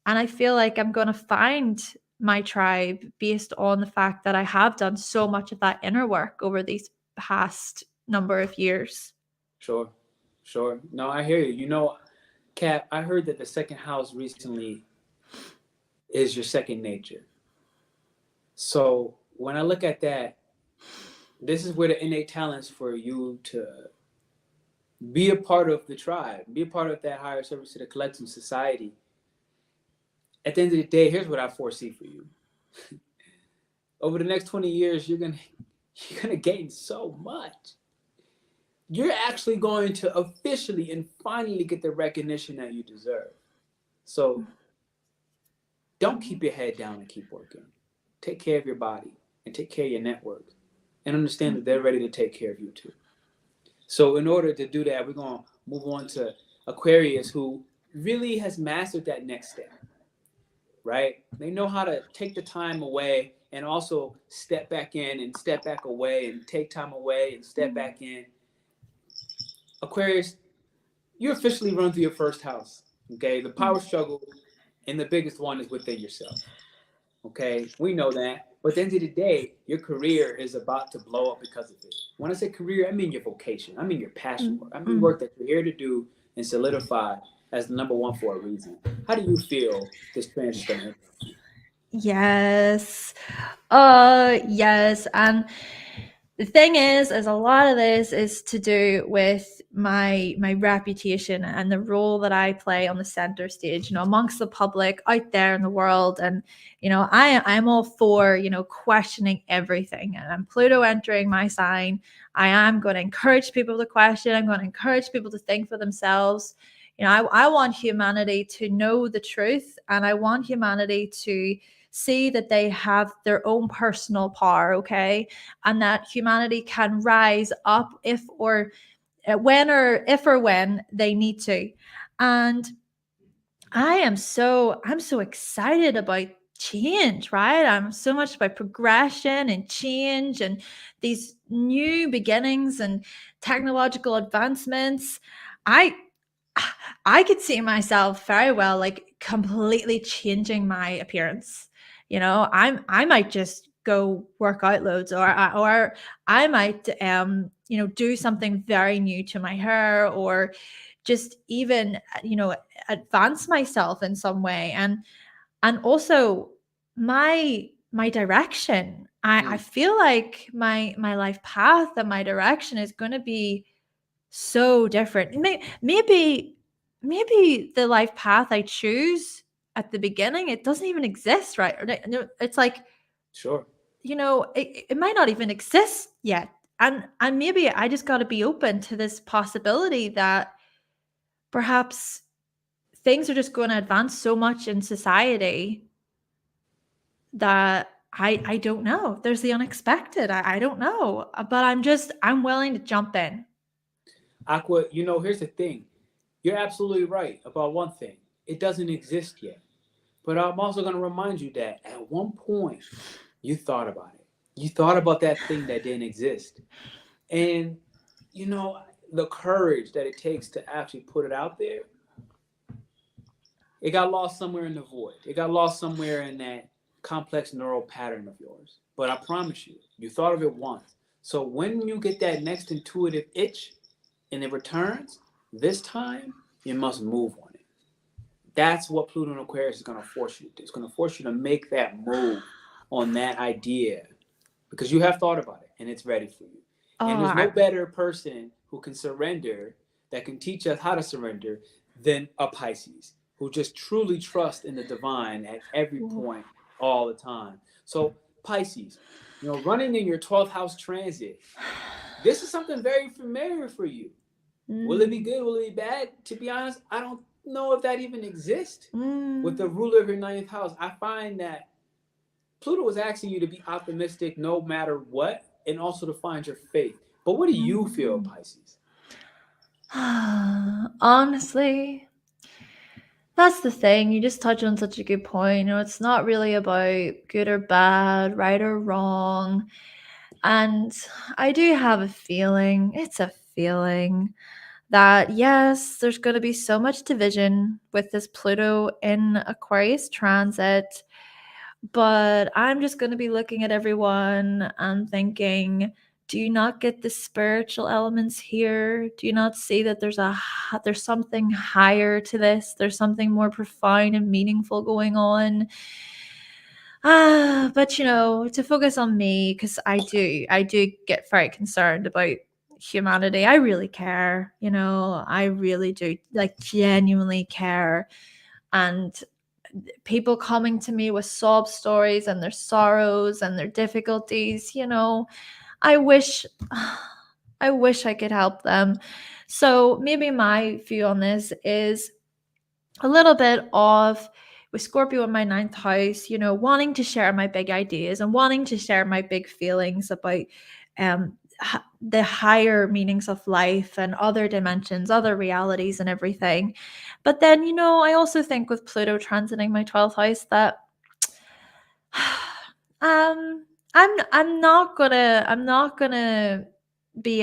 I feel like I'm going to find my tribe based on the fact that I have done so much of that inner work over these past number of years. Sure. No, I hear you. You know, Cap, I heard that the second house recently is your second nature. So when I look at that, this is where the innate talents for you to be a part of the tribe, be a part of that higher service to the collective society. At the end of the day, here's what I foresee for you. Over the next 20 years, you're gonna gain so much. You're actually going to officially and finally get the recognition that you deserve. So don't keep your head down and keep working. Take care of your body and take care of your network, and understand that they're ready to take care of you too. So in order to do that, we're going to move on to Aquarius, who really has mastered that next step, right? They know how to take the time away and also step back in and step back away and take time away and step back in. Aquarius, you officially run through your first house, okay? The power struggle and the biggest one is within yourself, okay? We know that. But at the end of the day, your career is about to blow up because of it. When I say career, I mean your vocation. I mean your passion work. I mean work that you're here to do and solidify as the number one for a reason. How do you feel this transit is going to impact you? Yes. Yes. And the thing is a lot of this is to do with my reputation and the role that I play on the center stage, amongst the public out there in the world. And, I'm all for, questioning everything. And I'm Pluto entering my sign. I am going to encourage people to question. I'm going to encourage people to think for themselves. I want humanity to know the truth, and I want humanity to see that they have their own personal power, okay? And that humanity can rise up if or when they need to. And I'm so excited about change, right? I'm so much about progression and change and these new beginnings and technological advancements. I could see myself very well like completely changing my appearance. I might just go work out loads, or I might do something very new to my hair, or just even advance myself in some way. And also my direction. I feel like my life path and my direction is going to be so different. Maybe the life path I choose at the beginning, it doesn't even exist, right? It's like, Sure. It might not even exist yet. And maybe I just got to be open to this possibility that perhaps things are just going to advance so much in society that I don't know. There's the unexpected. I don't know, but I'm willing to jump in. Aqua, here's the thing. You're absolutely right about one thing. It doesn't exist yet. But I'm also going to remind you that at one point, you thought about it. You thought about that thing that didn't exist. And, the courage that it takes to actually put it out there, it got lost somewhere in the void. It got lost somewhere in that complex neural pattern of yours. But I promise you, you thought of it once. So when you get that next intuitive itch and it returns, this time you must move on it. That's what Pluto and Aquarius is going to force you to do. It's going to force you to make that move on that idea because you have thought about it and it's ready for you. And there's no better person who can surrender, that can teach us how to surrender, than a Pisces, who just truly trusts in the divine at every point, all the time. So Pisces, running in your 12th house transit, this is something very familiar for you. Will it be good? Will it be bad? To be honest, I don't know if that even exists. With the ruler of your 9th house, I find that Pluto is asking you to be optimistic no matter what, and also to find your faith. But what do you feel, Pisces? Honestly, that's the thing. You just touch on such a good point. It's not really about good or bad, right or wrong. And I do have a feeling, it's a feeling that yes, there's going to be so much division with this Pluto in Aquarius transit. But I'm just going to be looking at everyone and thinking, do you not get the spiritual elements here? Do you not see that there's something higher to this? There's something more profound and meaningful going on. But to focus on me, because I do get very concerned about humanity. I really care, I really do, like, genuinely care. And people coming to me with sob stories and their sorrows and their difficulties, I wish I could help them. So maybe my view on this is a little bit of, with Scorpio in my 9th house, you know, wanting to share my big ideas and wanting to share my big feelings about the higher meanings of life and other dimensions, other realities and everything. But then, you know, I also think with Pluto transiting my 12th house that I'm not gonna be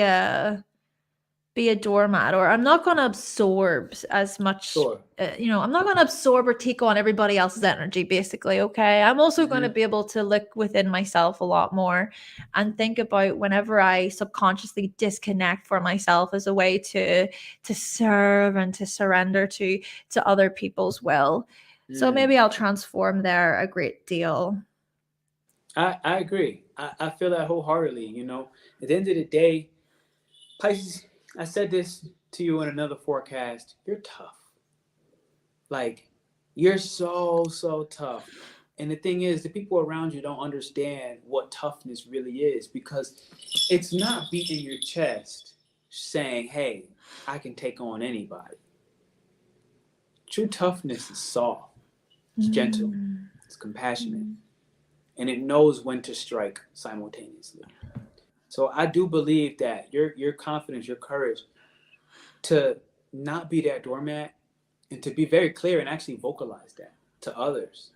a doormat, or I'm not gonna absorb as much. Sure. You know, I'm not gonna absorb or take on everybody else's energy, basically. Okay, I'm also gonna be able to look within myself a lot more and think about whenever I subconsciously disconnect for myself as a way to serve and to surrender to other people's will. So maybe I'll transform there a great deal. I agree. I feel that wholeheartedly. You know, at the end of the day, Pisces, I said this to you in another forecast. You're tough. Like, you're so tough. And the thing is, the people around you don't understand what toughness really is, because it's not beating your chest saying, hey, I can take on anybody. True toughness is soft. It's gentle. It's compassionate. And it knows when to strike simultaneously. So I do believe that your confidence, your courage to not be that doormat and to be very clear and actually vocalize that to others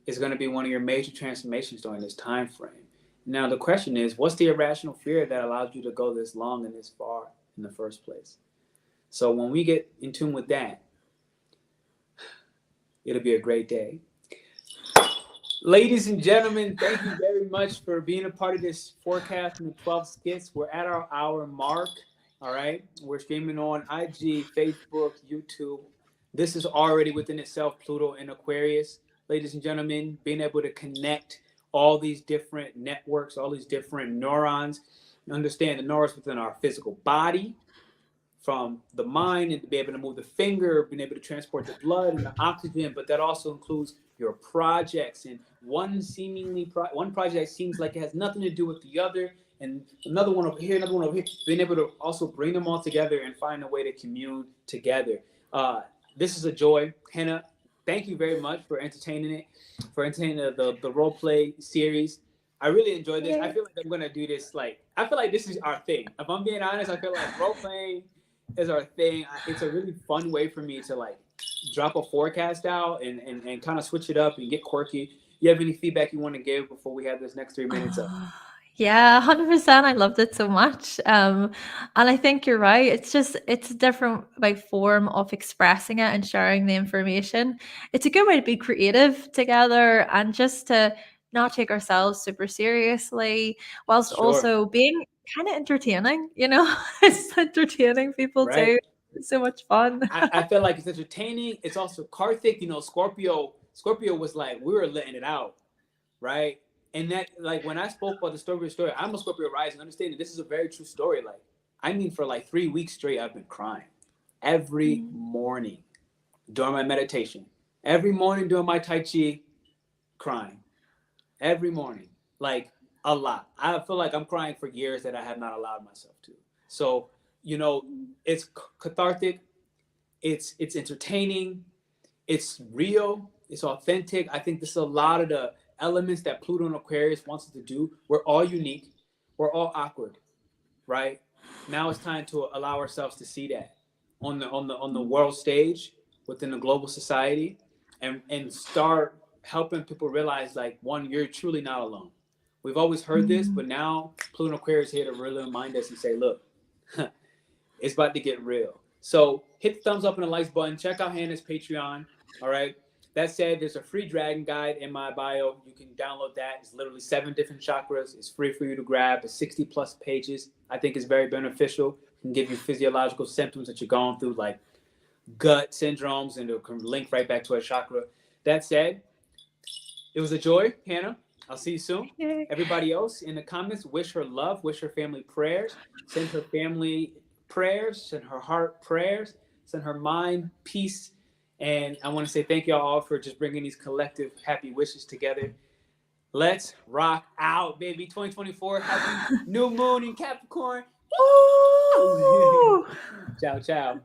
is going to be one of your major transformations during this time frame. Now, the question is, what's the irrational fear that allows you to go this long and this far in the first place? So when we get in tune with that, it'll be a great day. Ladies and gentlemen, thank you very much for being a part of this forecast from the 12 skits. We're at our hour mark. All right. We're streaming on IG, Facebook, YouTube. This is already within itself Pluto and Aquarius. Ladies and gentlemen, being able to connect all these different networks, all these different neurons, understand the neurons within our physical body, from the mind, and to be able to move the finger, being able to transport the blood and the oxygen, but that also includes your projects. And one project seems like it has nothing to do with the other, and another one over here, another one over here, being able to also bring them all together and find a way to commune together. This is a joy. Hannah, thank you very much for entertaining the role play series. I really enjoyed this. I feel like I'm going to do this. I feel like this is our thing. If I'm being honest, I feel like role playing is our thing. It's a really fun way for me to drop a forecast out and kind of switch it up and get quirky. You have any feedback you want to give before we have this next 3 minutes up? Yeah, 100%. I loved it so much. And I think you're right. It's a different form of expressing it and sharing the information. It's a good way to be creative together and just to not take ourselves super seriously, whilst also being kind of entertaining, you know. It's entertaining people too. It's so much fun. I feel like it's entertaining. It's also Karthik, you know, Scorpio was like, we were letting it out, right? And that, when I spoke about the story, I'm a Scorpio rising, understanding this is a very true story. For 3 weeks straight, I've been crying every morning during my meditation, every morning during my Tai Chi, crying every morning, a lot. I feel like I'm crying for years that I have not allowed myself to. So, you know, it's cathartic, it's entertaining, it's real, it's authentic. I think this is a lot of the elements that Pluto and Aquarius wants us to do. We're all unique. We're all awkward, right? Now it's time to allow ourselves to see that on the world stage, within the global society, and start helping people realize, one, you're truly not alone. We've always heard this, but now Pluto and Aquarius is here to really remind us and say, look, it's about to get real. So hit the thumbs up and the likes button. Check out Hannah's Patreon. All right. That said, there's a free dragon guide in my bio. You can download that. It's literally 7 different chakras. It's free for you to grab. It's 60 plus pages. I think it's very beneficial. It can give you physiological symptoms that you're going through, like gut syndromes, and it can link right back to a chakra. That said, it was a joy, Hannah. I'll see you soon. Everybody else in the comments, wish her love, wish her family prayers, send her family prayers, send her heart prayers, send her mind peace. And I want to say thank y'all all for just bringing these collective happy wishes together. Let's rock out, baby. 2024, happy new moon in Capricorn. Woo! Ciao, ciao.